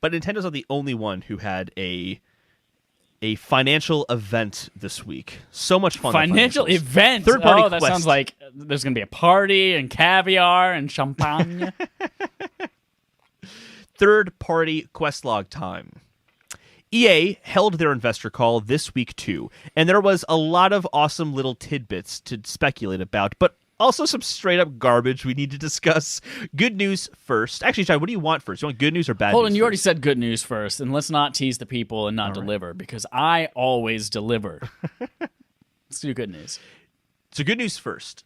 But Nintendo's not the only one who had a financial event this week. So much fun. Financial event? Third-party that Quest. sounds like there's going to be a party and caviar and champagne. Third-party Questlog time. EA held their investor call this week too, and there was a lot of awesome little tidbits to speculate about, but also some straight-up garbage we need to discuss. Good news first. Actually, Chad, what do you want first? You want good news or bad news? Hold on, you first? already said good news first, and let's not tease the people and not deliver, because I always deliver. Let's do good news. So good news first.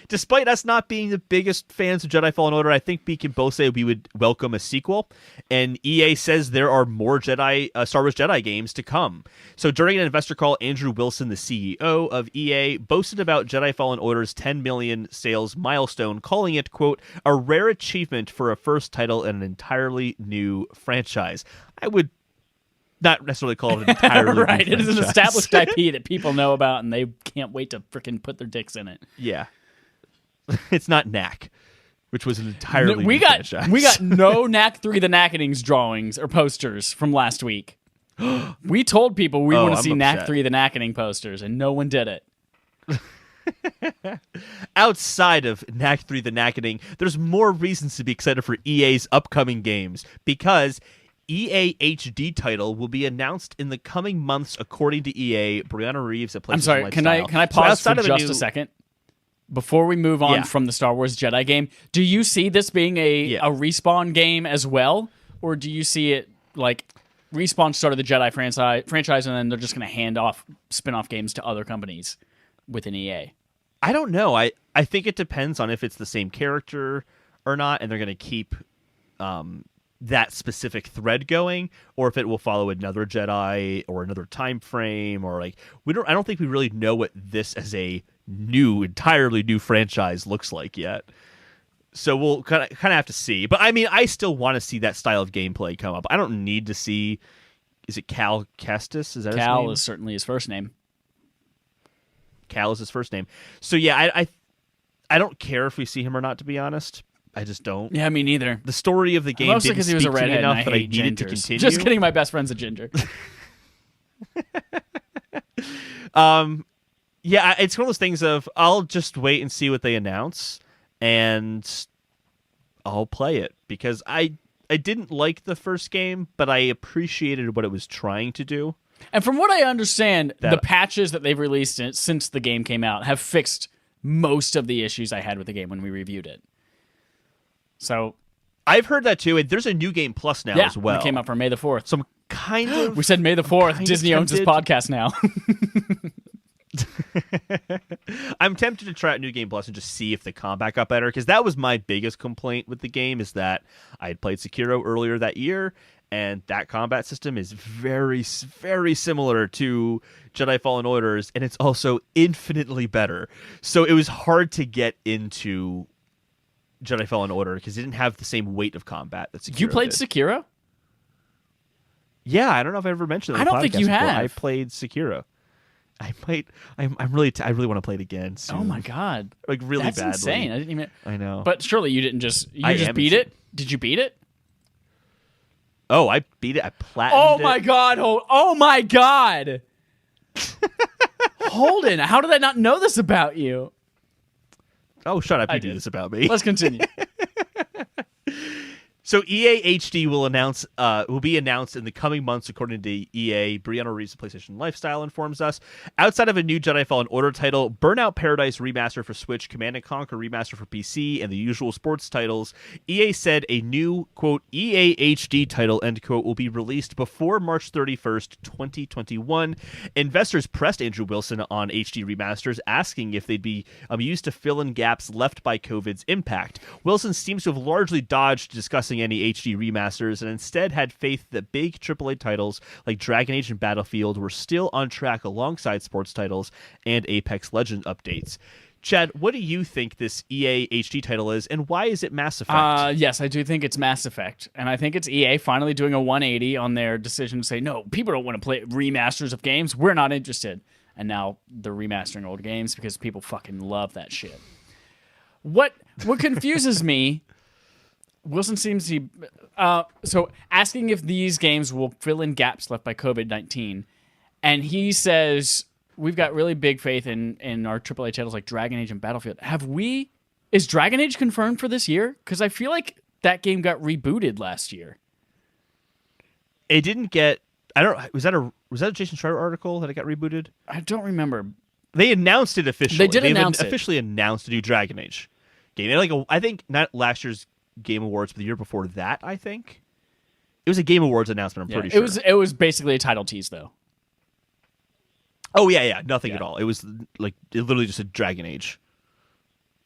Despite us not being the biggest fans of Jedi Fallen Order, I think we can both say we would welcome a sequel. And EA says there are more Star Wars Jedi games to come. So during an investor call, Andrew Wilson, the CEO of EA, boasted about Jedi Fallen Order's 10 million sales milestone, calling it, quote, a rare achievement for a first title in an entirely new franchise. I would not necessarily call it an entirely right. new It is an franchise. established IP that people know about, and they can't wait to freaking put their dicks in it. Yeah. It's not Knack, which was an entirely we new got franchise. we got no Knack 3 the Knackenings drawings or posters from last week. We told people we want to I'm see Knack upset. 3 the Knackening posters, and no one did it. Outside of Knack 3 the Knackening, there's more reasons to be excited for EA's upcoming games, because EA HD title will be announced in the coming months, according to EA. Brianna Reeves at PlayStation I'm sorry, Lifestyle. can I So pause outside for of just a second? Before we move on from the Star Wars Jedi game, do you see this being a Respawn game as well? Or do you see it like Respawn started the Jedi franchise and then they're just going to hand off spin-off games to other companies within EA? I don't know. I think it depends on if it's the same character or not, and they're going to keep that specific thread going, or if it will follow another Jedi or another time frame, or like I don't think we really know what this as a entirely new franchise looks like yet. So we'll kind of have to see. But I mean, I still want to see that style of gameplay come up. I don't need to see. Is it Cal Kestis? Is that his name? Cal is certainly his first name. Cal is his first name. So yeah, I don't care if we see him or not, to be honest. I just don't. Yeah, me neither. The story of the game Mostly didn't because speak he was a to me redhead enough and that I I hate needed to gingers. continue. Just kidding, my best friend's a ginger. Yeah, it's one of those things of I'll just wait and see what they announce, and I'll play it, because I didn't like the first game, but I appreciated what it was trying to do. And from what I understand, the patches that they've released since the game came out have fixed most of the issues I had with the game when we reviewed it. So I've heard that too, and there's a new game plus now as well. It came out for May the 4th. So I'm kind of... We said May the 4th. Disney owns this podcast now. I'm tempted to try out New Game Plus and just see if the combat got better, because that was my biggest complaint with the game, is that I had played Sekiro earlier that year, and that combat system is very, very similar to Jedi Fallen Orders, and it's also infinitely better. So it was hard to get into Jedi Fallen Order because it didn't have the same weight of combat that Sekiro You played did. Sekiro? Yeah, I don't know if I ever mentioned that. I don't think you have. I played Sekiro. I might. I really want to play it again soon. Oh my god! Like really That's badly. insane. I didn't even. I know. But surely you didn't just. You I just am beat insane. it. Did you beat it? Oh, I beat it. I platinumed Oh my it. god! Oh my god! Holden, how did I not know this about you? Oh, shut up! I You do did. this about me. Let's continue. So EA HD will be announced in the coming months, according to EA. Brianna Reeves of PlayStation Lifestyle informs us. Outside of a new Jedi Fallen Order title, Burnout Paradise Remaster for Switch, Command & Conquer Remaster for PC, and the usual sports titles, EA said a new, quote, EA HD title, end quote, will be released before March 31st, 2021. Investors pressed Andrew Wilson on HD remasters, asking if they'd be used to fill in gaps left by COVID's impact. Wilson seems to have largely dodged discussing any HD remasters and instead had faith that big AAA titles like Dragon Age and Battlefield were still on track alongside sports titles and Apex Legends updates. Chad, what do you think this EA HD title is, and why is it Mass Effect? Yes, I do think it's Mass Effect, and I think it's EA finally doing a 180 on their decision to say, no, people don't want to play remasters of games. We're not interested. And now they're remastering old games because people fucking love that shit. What confuses me Wilson seems to be, so asking if these games will fill in gaps left by COVID-19, and he says we've got really big faith in our AAA titles like Dragon Age and Battlefield. Is Dragon Age confirmed for this year? Because I feel like that game got rebooted last year. It didn't get. I don't. Was that a Jason Schreier article that it got rebooted? I don't remember. They announced it officially. They did announce it. Officially announced a new Dragon Age game. I think not last year's Game Awards, but the year before that. I think it was a Game Awards announcement. I'm pretty sure it was basically a title tease though. Oh yeah, nothing at all. It was like it literally just said Dragon Age.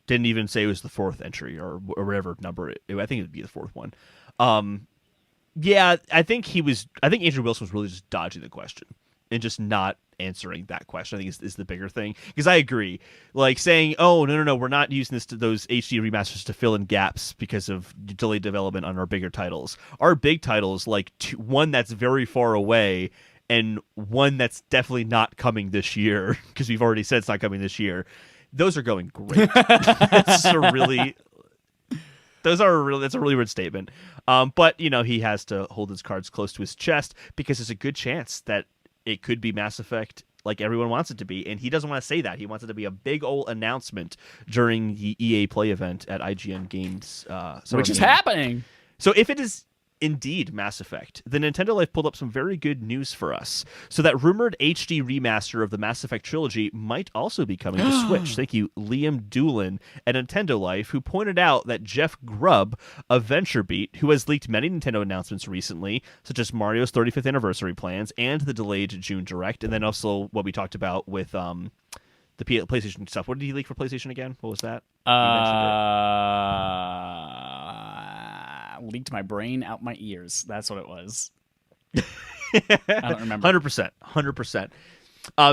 Didn't even say it was the fourth entry or whatever number. I think it would be the fourth one. Yeah, I think Andrew Wilson was really just dodging the question and just not answering that question. I think is the bigger thing, because I agree. Like saying, "Oh no, we're not using those HD remasters to fill in gaps because of delayed development on our bigger titles. Our big titles, like one that's very far away and one that's definitely not coming this year, because we've already said it's not coming this year. Those are going great." That's a really weird statement. But he has to hold his cards close to his chest, because there's a good chance that it could be Mass Effect like everyone wants it to be, and he doesn't want to say that. He wants it to be a big old announcement during the EA Play event at IGN Games, which is happening. So if it is indeed Mass Effect, the Nintendo Life pulled up some very good news for us. So that rumored HD remaster of the Mass Effect trilogy might also be coming to Switch. Thank you, Liam Doolin at Nintendo Life, who pointed out that Jeff Grubb of VentureBeat, who has leaked many Nintendo announcements recently, such as Mario's 35th anniversary plans and the delayed June Direct, and then also what we talked about with the PlayStation stuff. What did he leak for PlayStation again? What was that? Leaked my brain out my ears. That's what it was. I don't remember. 100%.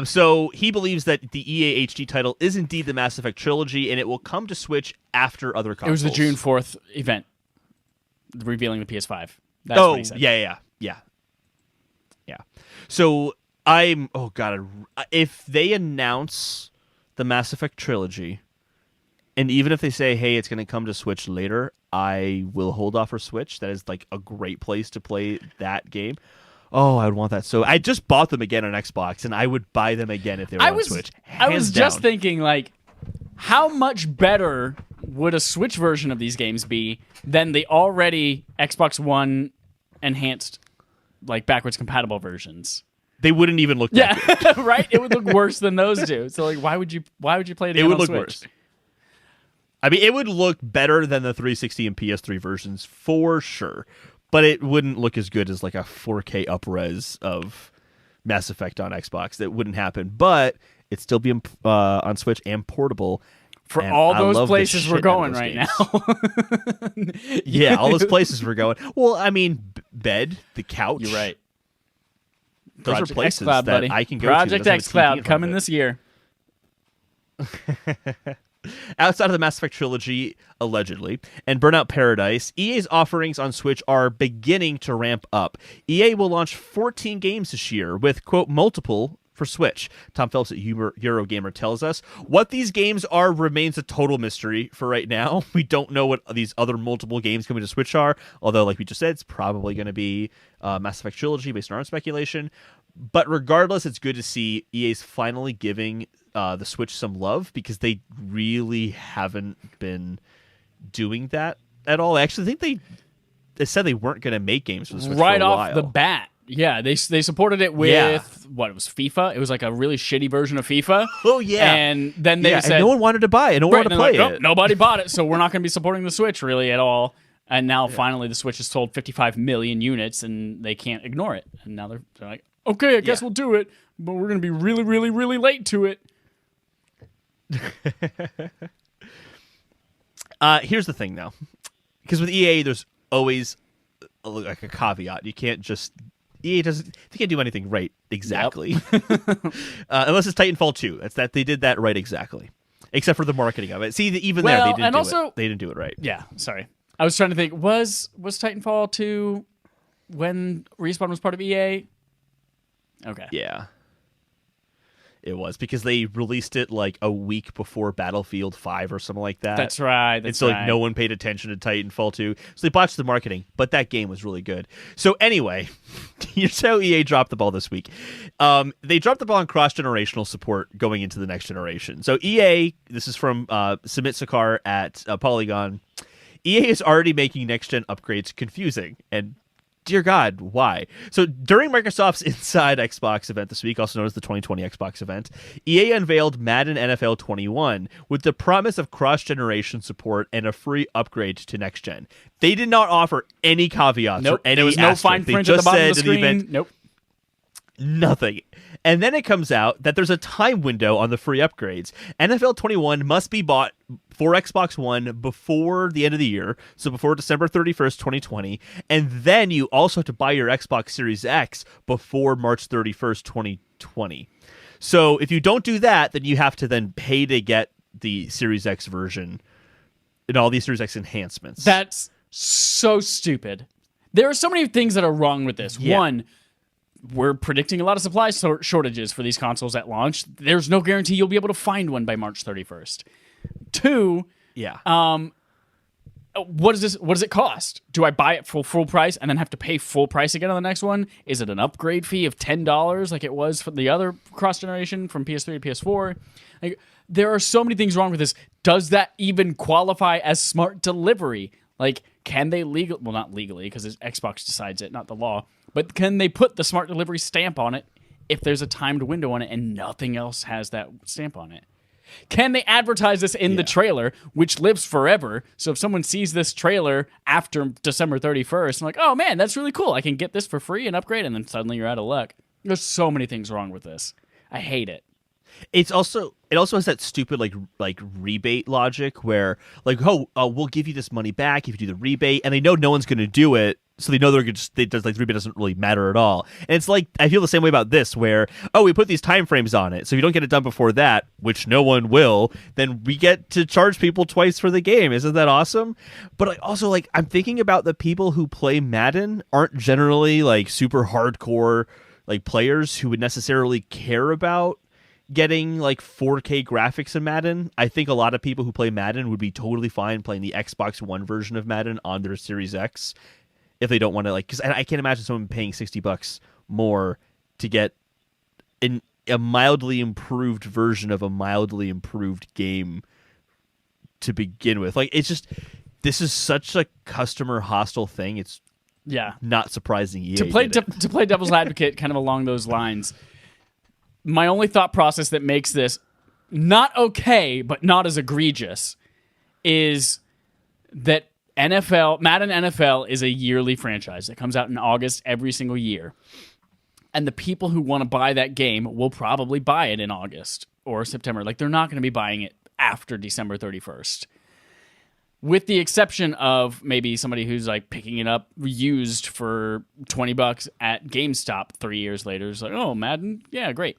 So he believes that the EA HD title is indeed the Mass Effect trilogy, and it will come to Switch after other consoles. It was the June 4th event revealing the PS5. That's what he said. Yeah. So if they announce the Mass Effect trilogy, and even if they say, hey, it's going to come to Switch later, I will hold off for Switch. That is like a great place to play that game. Oh, I would want that. So I just bought them again on Xbox, and I would buy them again if they were on Switch. I was just thinking, like, how much better would a Switch version of these games be than the already Xbox One enhanced, like, backwards compatible versions? They wouldn't even look that good. Right? It would look worse than those do. So, like, why would you play it again on Switch? It would look worse. I mean, it would look better than the 360 and PS3 versions for sure, but it wouldn't look as good as like a 4K upres of Mass Effect on Xbox. That wouldn't happen, but it'd still be on Switch and portable. For all those places we're going right now. Yeah, all those places we're going. Well, I mean, bed, the couch. You're right. Those Project are places X-Cloud, that buddy. I can go Project to. Project xCloud coming this year. Outside of the Mass Effect trilogy, allegedly, and Burnout Paradise, EA's offerings on Switch are beginning to ramp up. EA will launch 14 games this year with, quote, multiple for Switch. Tom Phillips at Eurogamer tells us. What these games are remains a total mystery for right now. We don't know what these other multiple games coming to Switch are, although, like we just said, it's probably going to be Mass Effect trilogy based on our own speculation. But regardless, it's good to see EA's finally giving the Switch some love, because they really haven't been doing that at all. I actually think they said they weren't going to make games for the Switch right for a off while. The bat. Yeah, they supported it with what, it was FIFA. It was like a really shitty version of FIFA. Oh yeah, and then they said and no one wanted to buy it. No one wanted to play it. Nobody bought it, so we're not going to be supporting the Switch really at all. And now finally, the Switch has sold 55 million units, and they can't ignore it. And now they're like, okay, I guess we'll do it, but we're going to be really, really, really late to it. Here's the thing, though, because with EA, there's always like a caveat. You can't just they can't do anything right exactly, unless it's Titanfall 2. That's that they did that right exactly, except for the marketing of it. See, even there they didn't do it. They didn't do it right. Yeah, sorry. I was trying to think. Was Titanfall 2 when Respawn was part of EA? Okay. Yeah. It was because they released it like a week before Battlefield 5 or something like that. That's right. And so like no one paid attention to Titanfall 2. So they botched the marketing, but that game was really good. So anyway, here's how EA dropped the ball this week. They dropped the ball on cross-generational support going into the next generation. So EA, this is from Sumit Sarkar at Polygon, EA is already making next-gen upgrades confusing, and dear God, why? So during Microsoft's Inside Xbox event this week, also known as the 2020 Xbox event, EA unveiled Madden NFL 21 with the promise of cross-generation support and a free upgrade to next-gen. They did not offer any caveats or any there was no fine print at the bottom of the screen. Nope. Nothing. And then it comes out that there's a time window on the free upgrades. NFL 21 must be bought for Xbox One before the end of the year, so before December 31st, 2020, and then you also have to buy your Xbox Series X before March 31st, 2020. So if you don't do that, then you have to then pay to get the Series X version and all these Series X enhancements. That's so stupid. There are so many things that are wrong with this. Yeah. One, we're predicting a lot of supply shortages for these consoles at launch. There's no guarantee you'll be able to find one by March 31st. Two, what does it cost? Do I buy it for full price and then have to pay full price again on the next one? Is it an upgrade fee of $10 like it was for the other cross generation from PS3 to PS4? Like, there are so many things wrong with this. Does that even qualify as smart delivery? Like, can they not legally, because Xbox decides it, not the law, but can they put the smart delivery stamp on it if there's a timed window on it and nothing else has that stamp on it? Can they advertise this in the trailer, which lives forever? So if someone sees this trailer after December 31st, I'm like, oh man, that's really cool. I can get this for free and upgrade, and then suddenly you're out of luck. There's so many things wrong with this. I hate it. It also has that stupid like rebate logic where like we'll give you this money back if you do the rebate, and they know no one's going to do it, so they know the rebate doesn't really matter at all. And it's like I feel the same way about this, where we put these time frames on it, so if you don't get it done before that, which no one will, then we get to charge people twice for the game. Isn't that awesome? But also like I'm thinking about the people who play Madden aren't generally like super hardcore like players who would necessarily care about getting like 4K graphics in Madden. I think a lot of people who play Madden would be totally fine playing the Xbox One version of Madden on their Series X if they don't want to, like, because I can't imagine someone paying $60 more to get a mildly improved version of a mildly improved game to begin with. Like, it's just, this is such a customer hostile thing. It's not surprising. EA to play devil's advocate kind of along those lines, my only thought process that makes this not okay, but not as egregious, is that Madden NFL is a yearly franchise that comes out in August every single year. And the people who want to buy that game will probably buy it in August or September. Like, they're not going to be buying it after December 31st. With the exception of maybe somebody who's like picking it up used for $20 at GameStop 3 years later. It's like, oh, Madden? Yeah, great.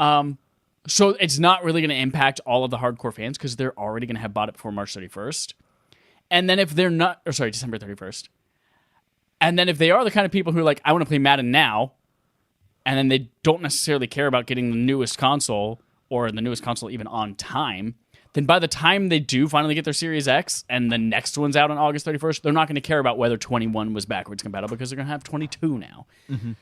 So it's not really going to impact all of the hardcore fans because they're already going to have bought it before March 31st. And then if they're not, December 31st. And then if they are the kind of people who are like, I want to play Madden now, and then they don't necessarily care about getting the newest console or the newest console even on time, then by the time they do finally get their Series X and the next one's out on August 31st, they're not going to care about whether 21 was backwards compatible because they're going to have 22 now. Mm-hmm.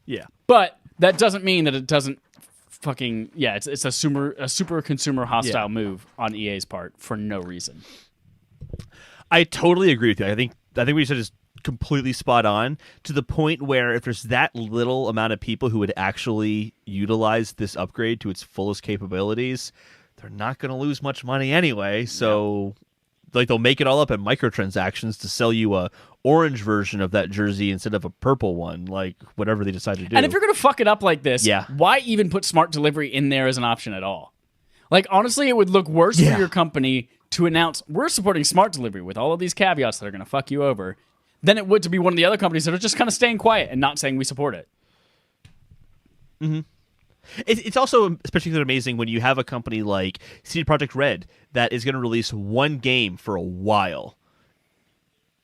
Yeah. But that doesn't mean that it doesn't fucking... Yeah, it's a super consumer hostile move on EA's part for no reason. I totally agree with you. I think what you said is completely spot on, to the point where if there's that little amount of people who would actually utilize this upgrade to its fullest capabilities, they're not going to lose much money anyway. So like they'll make it all up in microtransactions to sell you a orange version of that jersey instead of a purple one, like whatever they decide to do. And if you're going to fuck it up like this, why even put smart delivery in there as an option at all? Like, honestly, it would look worse for your company to announce, we're supporting smart delivery with all of these caveats that are going to fuck you over, than it would to be one of the other companies that are just kind of staying quiet and not saying we support it. Mm-hmm. It's also especially amazing when you have a company like CD Projekt Red that is going to release one game for a while.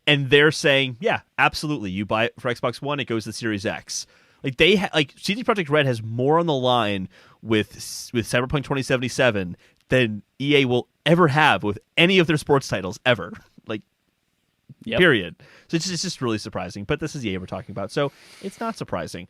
And they're saying, yeah, absolutely. You buy it for Xbox One, it goes to Series X. Like like CD Projekt Red has more on the line with Cyberpunk 2077 than EA will ever have with any of their sports titles ever. Like, period. So it's just really surprising. But this is EA we're talking about, so it's not surprising.